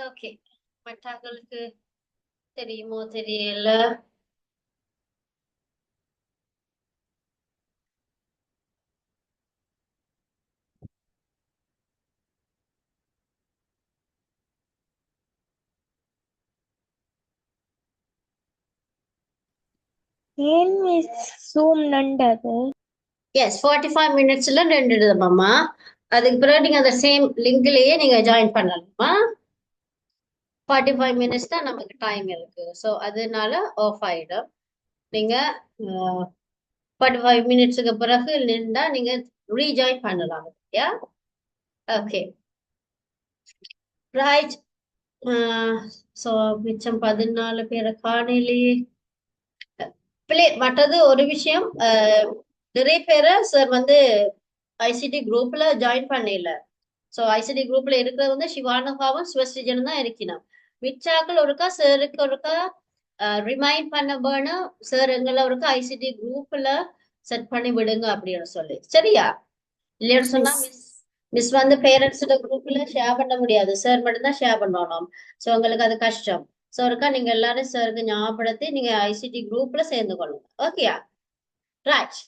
Okay. மற்றவங்களுக்கு தெரியுமோ தெரியல. ஏன் மிஸ் ஜூம் நண்டது? எஸ் 45 மினிட்ஸ்ல 2 எழுதணுமா. அதுக்கு பிறகு நீங்க அந்த சேம் லிங்க்லயே நீங்க ஜாயின் பண்ணலாமா. 45 மினிட்ஸ் தான் நமக்கு டைம் இருக்கு. ஸோ அதனால ஆஃப் ஆயிடும். நீங்க 45 மினிட்ஸுக்கு பிறகு நின்றா நீங்க ரீஜாயின் பண்ணலாம். Yeah okay right. ஸோ மிச்சம் 14 பேரை காணலையே. மற்றது ஒரு விஷயம், நிறைய பேரை சார் வந்து ஐசிடி குரூப்ல ஜாயின் பண்ணல. ஸோ ஐசிடி குரூப்ல இருக்கிறது வந்து சிவானகாவும் சிவஸ்ரீஜனும் தான் இருக்கணும். மிச்சாக்கள் ஒருக்கா சாருக்கு ஒருக்கா ரிமைண்ட் பண்ண வேணும், சார் எங்களை ஒருக்கா ஐசிடி குரூப்ல செட் பண்ணி விடுங்க அப்படின்னு சொல்லி. சரியா? இல்லைன்னு சொன்னா மிஸ் வந்து பேரண்ட்ஸோட குரூப்ல ஷேர் பண்ண முடியாது, சார் மட்டும் தான் ஷேர் பண்ணணும். ஸோ உங்களுக்கு அது கஷ்டம். ஸோ ஒருக்கா நீங்க எல்லாரும் சாருக்கு ஞாபகப்படுத்தி நீங்க ஐசிடி குரூப்ல சேர்ந்து கொள்ளுங்க. ஓகேயா? ரைட்.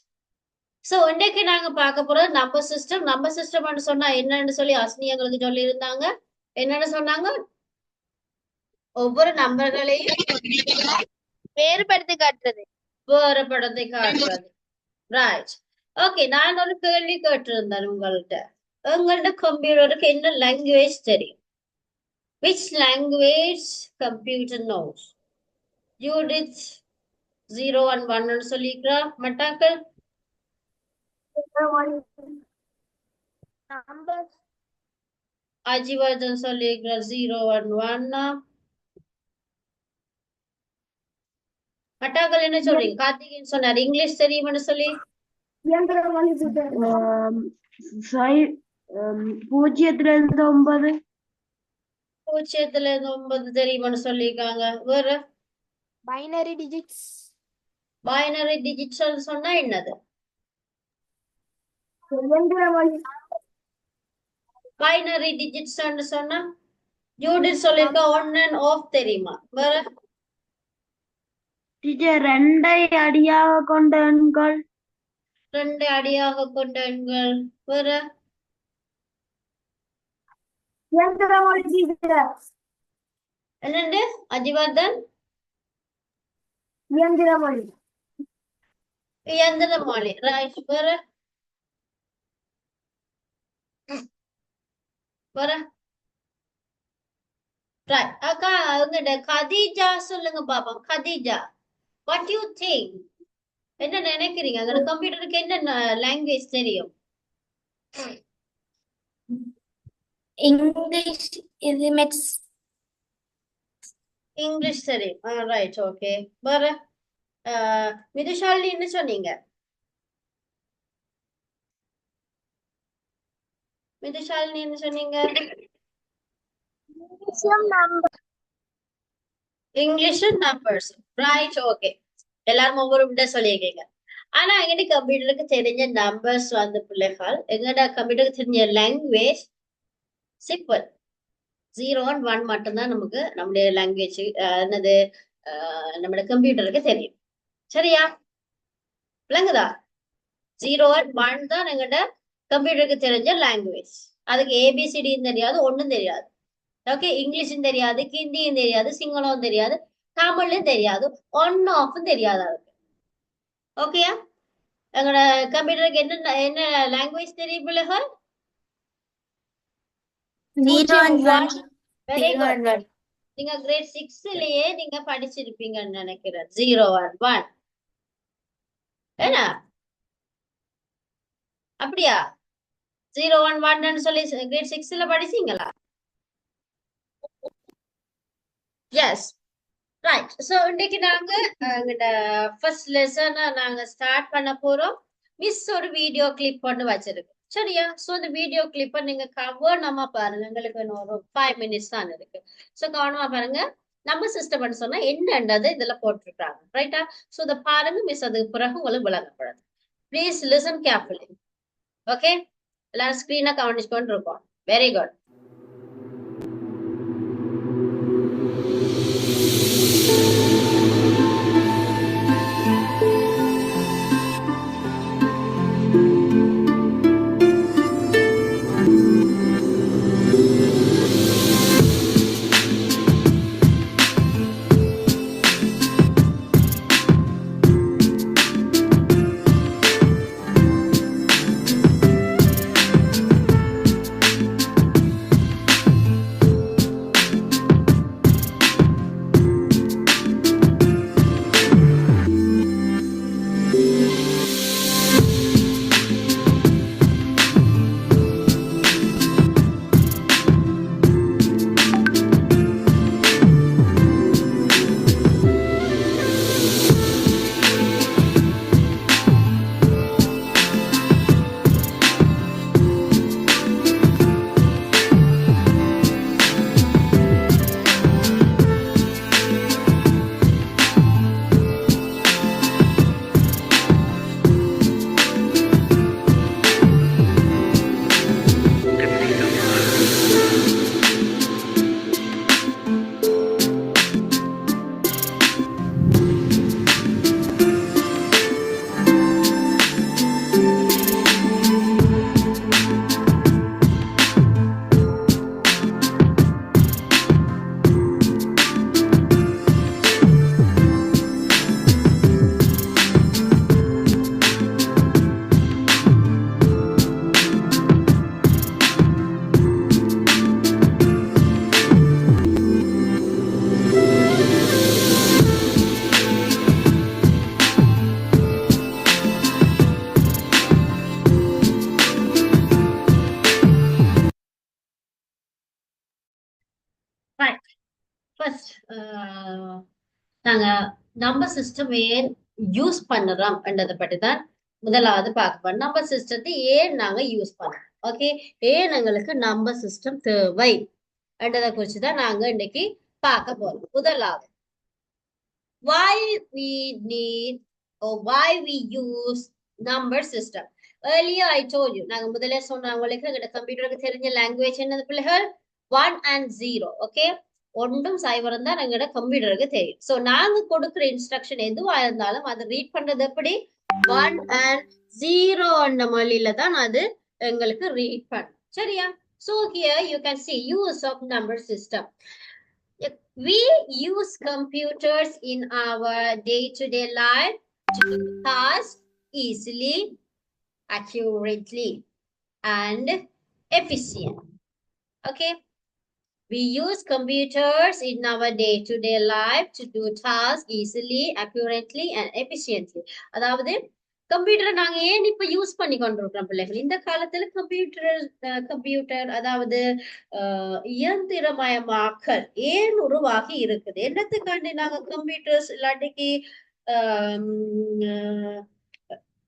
சோ இன்னைக்கு நாங்க பார்க்க போறது நம்பர் சிஸ்டம் சொன்னா என்னன்னு சொல்லி அஸ்னி எங்களுக்கு சொல்லி இருந்தாங்க. என்னன்னு சொன்னாங்க? ஒவ்வொரு நம்பர்களையும் வேறுபடுத்தி காட்டுறது. வேறு படத்தை காட்டுறது. ரைட். ஓகே, நான் ஒரு கேள்வி கேட்டிருந்தேன் உங்கள்கிட்ட. உங்கள்ட்ட கம்ப்யூட்டருக்கு என்ன லாங்குவேஜ் தெரியும்? Which language computer knows? யூடித் 0 and 1 சொல்லிக்கிறா மட்டாக்கள். அஜிவர்தன் சொல்லியிருக்கிற 0 and 1. மட்டாக்கள் என்ன சொல்றீங்க? கார்த்திகேயன் சொன்னார் இங்கிலீஷ் தெரியும்னு சொல்லி. பூஜ்ஜியத்துல இருந்து 9. 0 இருந்து 9 தெரியும்னு சொல்லியிருக்காங்க. வேற பைனரி டிஜிட்ஸ். பைனரி டிஜிட்ஸ் சொன்னா என்னது? பைனரி டிஜிட்ஸ் சொன்னா யூடிட் சொல்லியிருக்கா 1 and off தெரியுமா? வேற டீச்சர் 2 அடியாக கொண்ட எண்கள். 2 அடியாக கொண்ட எண்கள். வேற என்னண்டு அஜிவர்தன்? இயந்திரமொழி. ரைட். வேற வேற ரைட். அக்கா உங்கள்கிட்ட கதீஜா சொல்லுங்க பாப்போம். Khadija, what you think? என்ன நினைக்கிறீங்க? அந்த கம்ப்யூட்டருக்கு என்ன லாங்குவேஜ் தெரியும்? இங்கிலீஷ். இது மெட்ஸ். இங்கிலீஷ் தெரியும். ரைட். ஓகே. வேற மிதுஷாலினி என்ன சொன்னீங்க? மிதுஷாலினி என்ன சொன்னீங்க? English numbers. ரைட். ஓகே, எல்லாரும் ஒவ்வொரு விட சொல்லியிருக்கீங்க. ஆனா எங்கட கம்ப்யூட்டருக்கு தெரிஞ்ச நம்பர்ஸ் வந்து பிள்ளைகள், எங்கட கம்ப்யூட்டருக்கு தெரிஞ்ச லாங்குவேஜ் சிம்பிள். 0 and 1 மட்டும்தான் நமக்கு நம்முடைய லாங்குவேஜ் என்னது நம்முடைய கம்ப்யூட்டருக்கு தெரியும். சரியா? விளங்குதா? 0 and 1 தான் எங்கட கம்ப்யூட்டருக்கு தெரிஞ்ச லாங்குவேஜ். அதுக்கு ஏபிசிடியும் தெரியாது, ஒண்ணும் தெரியாது. ஓகே, இங்கிலீஷும் தெரியாது, ஹிந்தியும் தெரியாது, சிங்களம் தெரியாது, தமிழும் தெரியாது, ஒன் ஆஃபும் தெரியாது அதுக்கு. ஓகேயா? எங்களோட கம்ப்யூட்டருக்கு என்ன என்ன லாங்குவேஜ் தெரியும் பிள்ளைகள்? Very good. நீங்க கிரேட் 6லயே நீங்க படிச்சிருப்பீங்கன்னு நினைக்கிறேன் 0 and 1. என்ன அப்படியா? 0 and 1 சொல்லி கிரேட் 6ல படிச்சீங்களா? S right. ஸோ இன்னைக்கு நாங்க எங்கட ஃபர்ஸ்ட் லெசனை நாங்க ஸ்டார்ட் பண்ண போறோம். மிஸ் ஒரு வீடியோ கிளிப் ஒன்று வச்சிருக்கு சரியா. ஸோ இந்த வீடியோ கிளிப்பை நீங்க கவனமா பாருங்க. எங்களுக்கு இன்னும் ஒரு 5 மினிட்ஸ் தான் இருக்கு. ஸோ கவனமா பாருங்க. நம்ம சிஸ்டம் சொன்னா என்னன்றது இதுல போட்டிருக்காங்க ரைட்டா. ஸோ இதை பாருங்க மிஸ், அதுக்கு பிறகு உங்களுக்கு விளங்கப்படுது. Please listen carefully. ஓகே, எல்லாரும் ஸ்கிரீனை கவனிச்சுக்கொண்டு இருக்கோம். Very good. ஃபர்ஸ்ட் நாங்க நம்பர் சிஸ்டம் ஏன் யூஸ் பண்ணுறோம் என்றதை பற்றி தான் முதலாவது பார்க்க போறோம். நம்பர் சிஸ்டத்தை ஏன் நாங்க யூஸ் பண்றோம், ஓகே, ஏன் எங்களுக்கு நம்பர் சிஸ்டம் தேவை என்றதை குறித்து தான் நாங்க இன்னைக்கு பார்க்க போறோம். முதலாவது, why we need or why we use number system. Earlier I told you, நாங்க முதல்ல சொன்ன உங்களுக்கு எங்க கம்ப்யூட்டருக்கு தெரிஞ்ச லாங்குவேஜ் என்னது பிள்ளைகள், 1 and 0. ஓகே, ஒன்றும் சைவரம் தான் எங்களோட கம்ப்யூட்டருக்கு தெரியும். ஸோ நாங்க கொடுக்குற இன்ஸ்ட்ரக்ஷன் எதுவா இருந்தாலும் அதை ரீட் பண்றது எப்படி, 1 and 0 அந்த மொழியில தான் அது எங்களுக்கு ரீட் பண்ணும் சரியா. So here you can see use of number system. We use computers in our day-to-day life to do tasks easily, accurately, and efficient. Okay. We use computers in our day-to-day life to do tasks easily, accurately, and efficiently. அதாவது கம்ப்யூட்டரை நாங்க ஏன் இப்ப use பண்ணி கொண்டிருக்கிறோம் பிள்ளைகள். இந்த காலத்துல கம்ப்யூட்டர் அதாவது இயந்திரமயமாக்கல் ஏன் உருவாகி இருக்குது, என்னத்துக்காண்டி நாங்க கம்ப்யூட்டர்ஸ் இல்லாட்டிக்கு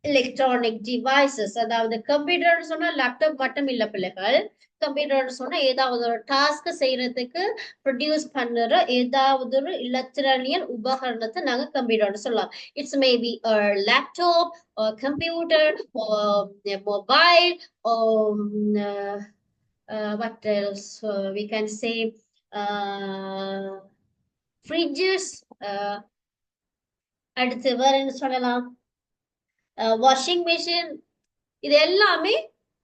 எலக்ட்ரானிக் டிவைசஸ், அதாவது கம்ப்யூட்டர்னு சொன்னா லேப்டாப் மட்டும் இல்ல பிள்ளைகள். கம்ப்யூட்டர்னு சொன்னா ஏதாவது ஒரு டாஸ்க் செய்யறதுக்கு ப்ரொடியூஸ் பண்ணுற ஏதாவது ஒரு எலக்ட்ரானியல் உபகரணத்தை நாங்க கம்ப்யூட்டர்னு சொல்லலாம். It's maybe laptop, computer, mobile, what else we can say, fridges, அடுத்து வேற என்ன சொல்லலாம், வாஷிங் மிஷின். இது எல்லாமே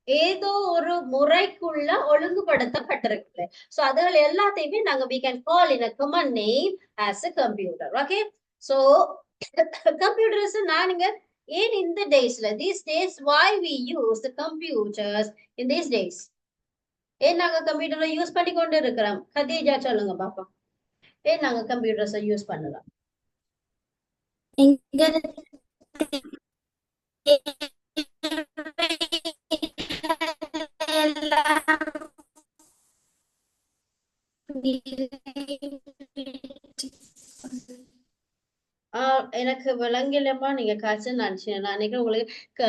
ஏதோ ஒரு முறைக்குள்ள ஒழுங்குபடுத்தப்பட்டிருக்கு. சோ அதுகள் எல்லாத்தையுமே நாங்க we can call in a common name as a computer. Okay, so computers நானுங்க ஏன் இந்த டேஸ்ல these days why we use the computers in these days, ஏன் நாங்க கம்ப்யூட்டரை யூஸ் பண்ணி கொண்டு இருக்கிறோம். கதீஜா சொல்லுங்க பாப்பா, ஏன் நாங்க கம்ப்யூட்டர்ஸை யூஸ் பண்ணலாம். எனக்கு விளங்கலமா நீங்க காய்ச்சல் நினைச்சேன். நான் நினைக்கிறேன் உங்களுக்கு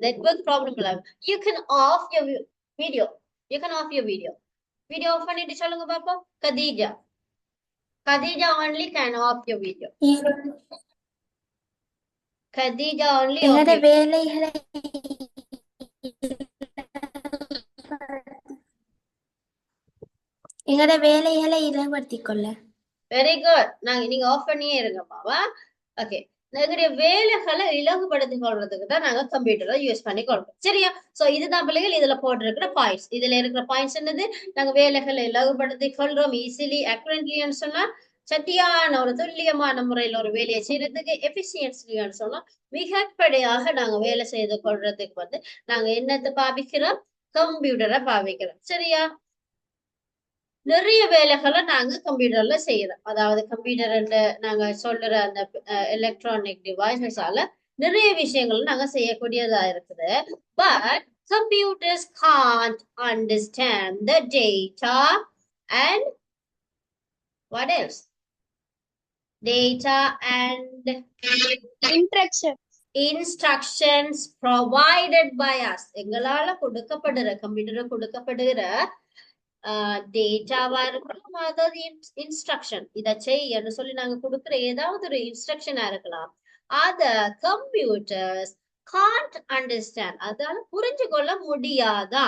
நெட்வொர்க் ப்ராப்ளம் இல்ல. You can off your video. You can off your video. Video off பண்ணிட்டு சொல்லுங்க பாப்போம். Khadija. Khadija only can off your video. Khadija only off எங்களோட your வேலைகளை எங்களோட வேலைகளை இலவடுத்திக் கொள்ள வெரி குட். நீங்க ஆஃப் பண்ணியே இருங்கம்மாவா. ஓகே. எங்களுடைய வேலைகளை இலகுபடுத்திக் கொள்றதுக்கு தான் நாங்க கம்ப்யூட்டரை யூஸ் பண்ணி கொள்றோம். சரியா? சோ இதுதான் பிள்ளைகள் இதுல போட்டிருக்கிற பாயிண்ட்ஸ். இதுல இருக்கிற பாயிண்ட்ஸ் என்னது? நாங்க வேலைகளை இலகுபடுத்திக் கொள்றோம் ஈஸிலி அக்யூரேட்லின்னு சொன்னா சத்தியான ஒரு துல்லியமான முறையில ஒரு வேலையை செய்யறதுக்கு எஃபிஷியன்சிலின்னு சொன்னா மிகப்படியாக நாங்க வேலை செய்து கொள்றதுக்கு வந்து நாங்க என்னத்தை பாவிக்கிறோம்? கம்ப்யூட்டரை பாவிக்கிறோம். சரியா? நிறைய வேலைகளை நாங்க கம்ப்யூட்டர்ல செய்யறோம். அதாவது கம்ப்யூட்டர்ல நாங்க சொல்ற அந்த எலக்ட்ரானிக் டிவைசஸால நிறைய விஷயங்கள் நாங்க செய்யக்கூடியதா இருக்குது. But computers can't understand the data and what else? Data and instructions provided by us. எங்களால கொடுக்கப்படுற கம்ப்யூட்டர் கொடுக்கப்படுகிற டேட்டாவா இருக்கலாம், அதாவது இன்ஸ்ட்ரக்ஷன் இதை செய்யன்னு சொல்லி நாங்க கொடுக்குற ஏதாவது ஒரு இன்ஸ்ட்ரக்ஷனா இருக்கலாம். அத கம்ப்யூட்டர்ஸ் காண்ட் அண்டர்ஸ்டாண்ட், அதால புரிஞ்சு கொள்ள முடியாதா?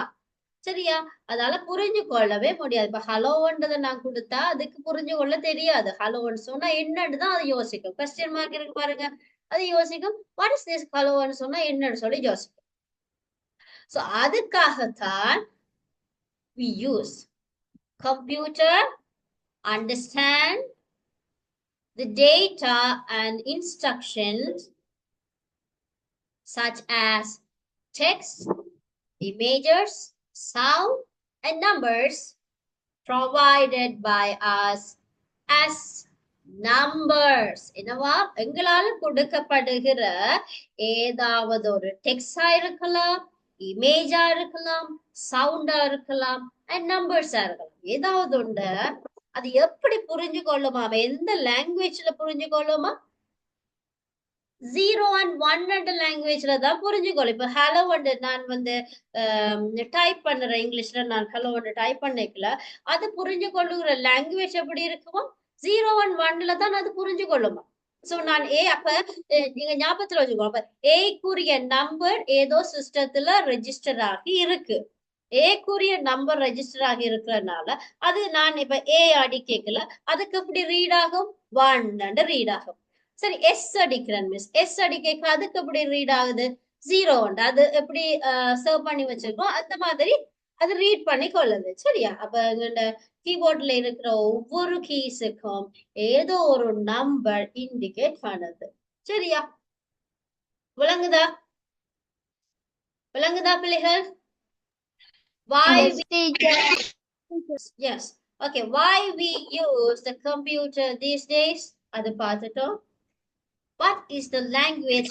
சரியா? அதால புரிஞ்சு கொள்ளவே முடியாது. இப்ப ஹலோன்றதை நான் கொடுத்தா அதுக்கு புரிஞ்சு கொள்ள தெரியாது. ஹலோன்னு சொன்னா என்னன்னு தான் அது யோசிக்கும். கொஸ்டின் மார்க் இருக்கு பாருங்க, அது யோசிக்கும். வாட் இஸ் திஸ் ஹலோன்னு சொன்னா என்னன்னு சொல்லி யோசிக்கும். சோ அதுக்காகத்தான் we use computer understand the data and instructions such as text, images, sound and numbers provided by us as numbers. என்னவா? எங்களால கொடுக்கப்படுகிற ஏதாவது ஒரு டெக்ஸ்டா இருக்கலாம், இமேஜா இருக்கலாம், சவுண்டா இருக்கலாம், அண்ட் நம்பர்ஸா இருக்கலாம். ஏதாவது உண்டு. அது எப்படி புரிஞ்சு கொள்ளுமா? எந்த லாங்குவேஜ்ல புரிஞ்சு கொள்ளுமா? 0 and 1 லாங்குவேஜ்ல தான் புரிஞ்சு கொள்ளும். இப்ப ஹலோ வந்து நான் வந்து டைப் பண்றேன் இங்கிலீஷ்ல, நான் ஹலோ வந்து டைப் பண்ணிக்கல, அது புரிஞ்சு கொள்ளுகிற லாங்குவேஜ் எப்படி இருக்குமோ 0 and 1 தான் அது புரிஞ்சு கொள்ளுமா. சோ நான் அப்ப நீங்க ஞாபகத்துல வச்சுக்கோ, அப்ப ஏக்குரிய நம்பர் ஏதோ சிஸ்டத்துல ரெஜிஸ்டர் ஆகி இருக்கு. ஏக்குரிய நம்பர் ரெஜிஸ்டர் ஆகி இருக்கிறதுனால அது நான் இப்ப அடி கேட்கல, அதுக்கு எப்படி ரீட் ஆகும்? 1 ரீட் ஆகும். சரி, எஸ் அடிக்கிறேன் மிஸ், எஸ் அடிக்க அதுக்கு எப்படி ரீட் ஆகுது? 0. அது எப்படி சர்வ் பண்ணி வச்சிருக்கோம் அந்த மாதிரி அது ரீட் பண்ணி கொள்ளுது. சரியா? அப்ப எங்க கீபோர்ட்ல இருக்கிற ஒவ்வொரு கீஸுக்கும் ஏதோ ஒரு நம்பர் இண்டிகேட் பண்ணுது. சரியா? விளங்குதா? விளங்குதா பிள்ளைகள்? Why yes, okay, why we use the computer these days? அது பார்த்துட்டோம். What is the language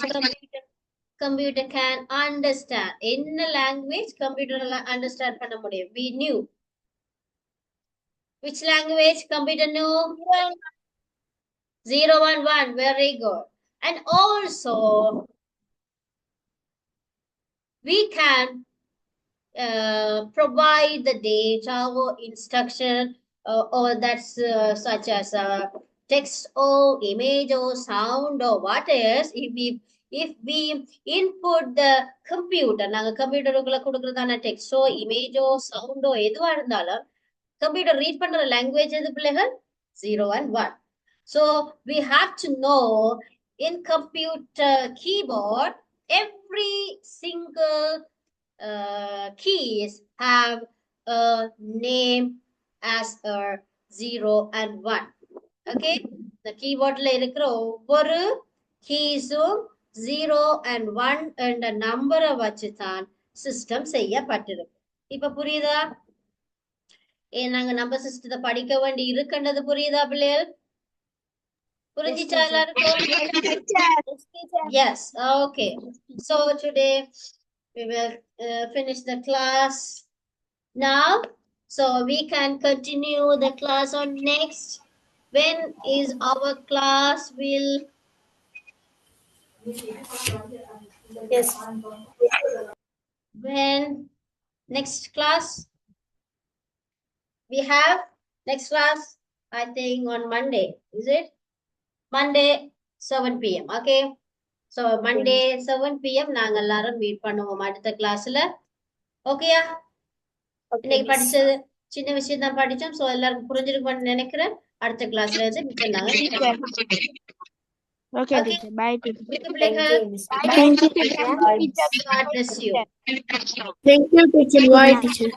computer can understand? என்ன language computer understand பண்ண முடியும்? We knew. Which language computer knew? 0 and 1. Very good. And also we can provide the data or instruction or that's such as text or image or sound or what else. If we input the computer, நாங்க கம்ப்யூட்டருக்குள்ள கொடுக்கறதான டெக்ஸ்டோ இமேஜோ சவுண்டோ எதுவா இருந்தாலும் computer read பண்ற language எது பிள்ளைகள்? 0 and 1. So we have to know in computer keyboard every single keys have a name as a 0 and 1. Okay, the keyboardல இருக்கிற ஒவ்வொரு கீஸும் 0 and 1 என்ற நம்பரை வச்சுதான் சிஸ்டம் செய்யப்பட்டிருக்கு. இப்ப புரியுதா? நாங்க நம்பர் சிஸ்டத்தை படிக்க வேண்டி இருக்குன்றது புரியுதா பிள்ளைகள்? புரிஞ்சிச்சா எல்லாருக்கும்? Yes, okay. So today we will finish the class now. So we can continue the class on next. When is our class will Yes. When next class we have next class, I think on Monday, is it? Monday 7 p.m. Okay. So Monday 7 p.m. நாங்க எல்லாரும் meet பண்ணுவோம் அடுத்த கிளாஸ்ல. ஓகேயா? Okay, இன்னைக்கு miss. படிச்சது சின்ன விஷயம் தான் படிச்சோம். ஸோ எல்லாருக்கும் புரிஞ்சிருக்கும்னு நினைக்கிறேன். அடுத்த கிளாஸ்ல இருந்து மிச்சம் நாங்க meet பண்ணுவோம். Okay, Okay. teacher. Bye, teacher. Okay, Thank பிள்ளைகள். you, miss. Thank you, teacher. Bye. God bless you. Thank you, teacher. Bye, teacher.